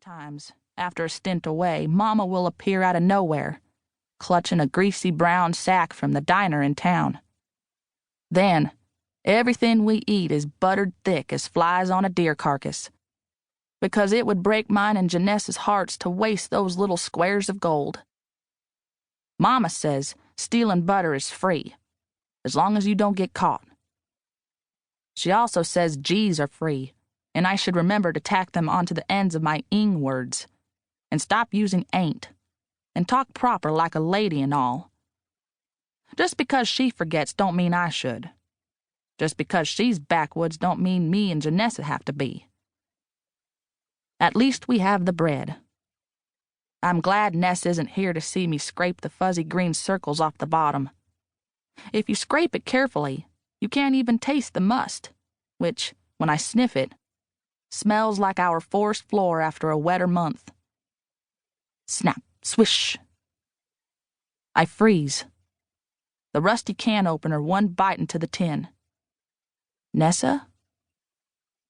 Sometimes, after a stint away, Mama will appear out of nowhere, clutching a greasy brown sack from the diner in town. Then, everything we eat is buttered thick as flies on a deer carcass, because it would break mine and Jenessa's hearts to waste those little squares of gold. Mama says stealing butter is free, as long as you don't get caught. She also says G's are free, and I should remember to tack them onto the ends of my ing words, and stop using ain't, and talk proper like a lady and all. Just because she forgets don't mean I should. Just because she's backwoods don't mean me and Jenessa have to be. At least we have the bread. I'm glad Ness isn't here to see me scrape the fuzzy green circles off the bottom. If you scrape it carefully, you can't even taste the must, which, when I sniff it, smells like our forest floor after a wetter month. Snap, swish. I freeze. The rusty can opener one bite into the tin. Nessa?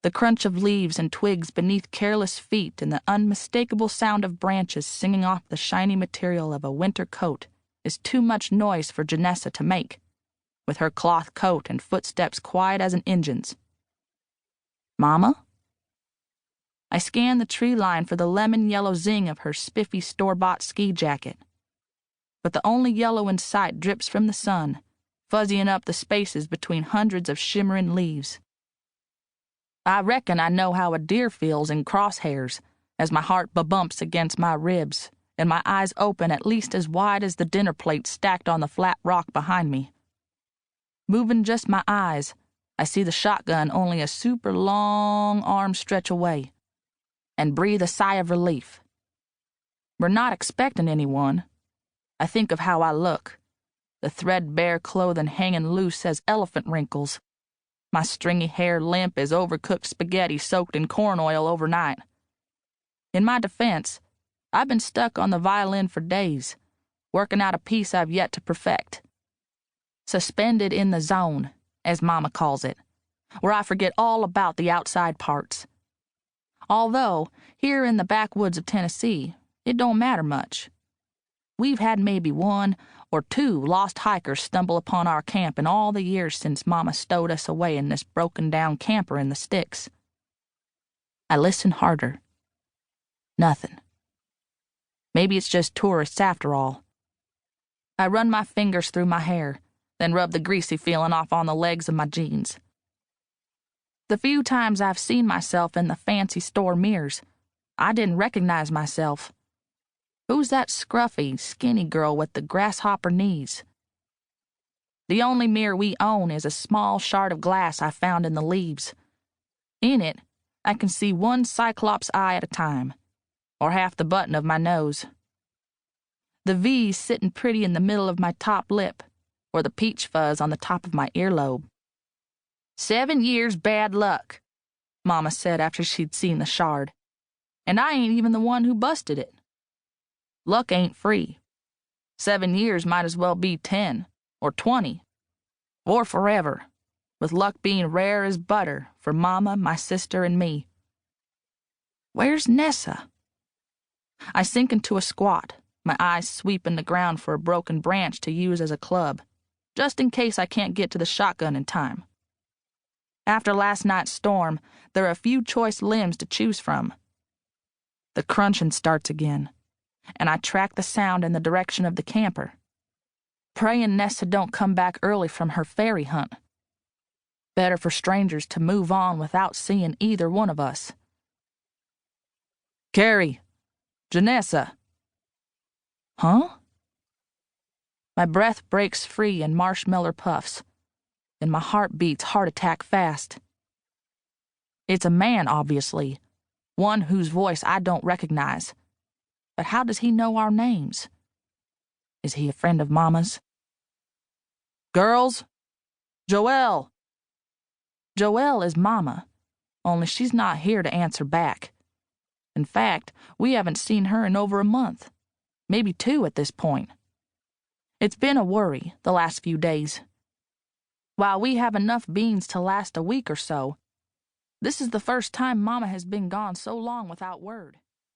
The crunch of leaves and twigs beneath careless feet and the unmistakable sound of branches singing off the shiny material of a winter coat is too much noise for Jenessa to make, with her cloth coat and footsteps quiet as an Injun's. Mama? I scan the tree line for the lemon-yellow zing of her spiffy store-bought ski jacket. But the only yellow in sight drips from the sun, fuzzying up the spaces between hundreds of shimmering leaves. I reckon I know how a deer feels in crosshairs, as my heart bumps against my ribs and my eyes open at least as wide as the dinner plate stacked on the flat rock behind me. Moving just my eyes, I see the shotgun only a super long arm stretch away, and breathe a sigh of relief. We're not expecting anyone. I think of how I look, the threadbare clothing hanging loose as elephant wrinkles, my stringy hair limp as overcooked spaghetti soaked in corn oil overnight. In my defense, I've been stuck on the violin for days, working out a piece I've yet to perfect. Suspended in the zone, as Mama calls it, where I forget all about the outside parts. Although, here in the backwoods of Tennessee, it don't matter much. We've had maybe one or two lost hikers stumble upon our camp in all the years since Mama stowed us away in this broken-down camper in the sticks. I listen harder. Nothing. Maybe it's just tourists after all. I run my fingers through my hair, then rub the greasy feeling off on the legs of my jeans. The few times I've seen myself in the fancy store mirrors, I didn't recognize myself. Who's that scruffy, skinny girl with the grasshopper knees? The only mirror we own is a small shard of glass I found in the leaves. In it, I can see one cyclops eye at a time, or half the button of my nose. The V's sitting pretty in the middle of my top lip, or the peach fuzz on the top of my earlobe. 7 years bad luck, Mama said after she'd seen the shard. And I ain't even the one who busted it. Luck ain't free. 7 years might as well be 10 or 20, or forever, with luck being rare as butter for Mama, my sister, and me. Where's Nessa? I sink into a squat, my eyes sweeping the ground for a broken branch to use as a club, just in case I can't get to the shotgun in time. After last night's storm, there are a few choice limbs to choose from. The crunching starts again, and I track the sound in the direction of the camper, praying Nessa don't come back early from her fairy hunt. Better for strangers to move on without seeing either one of us. Carey! Jenessa! Huh? My breath breaks free in marshmallow puffs, and my heart beats heart attack fast. It's a man, obviously, one whose voice I don't recognize. But how does he know our names? Is he a friend of Mama's? Girls? Joelle! Joelle is Mama, only she's not here to answer back. In fact, we haven't seen her in over a month, maybe 2 at this point. It's been a worry the last few days. While we have enough beans to last a week or so, this is the first time Mama has been gone so long without word.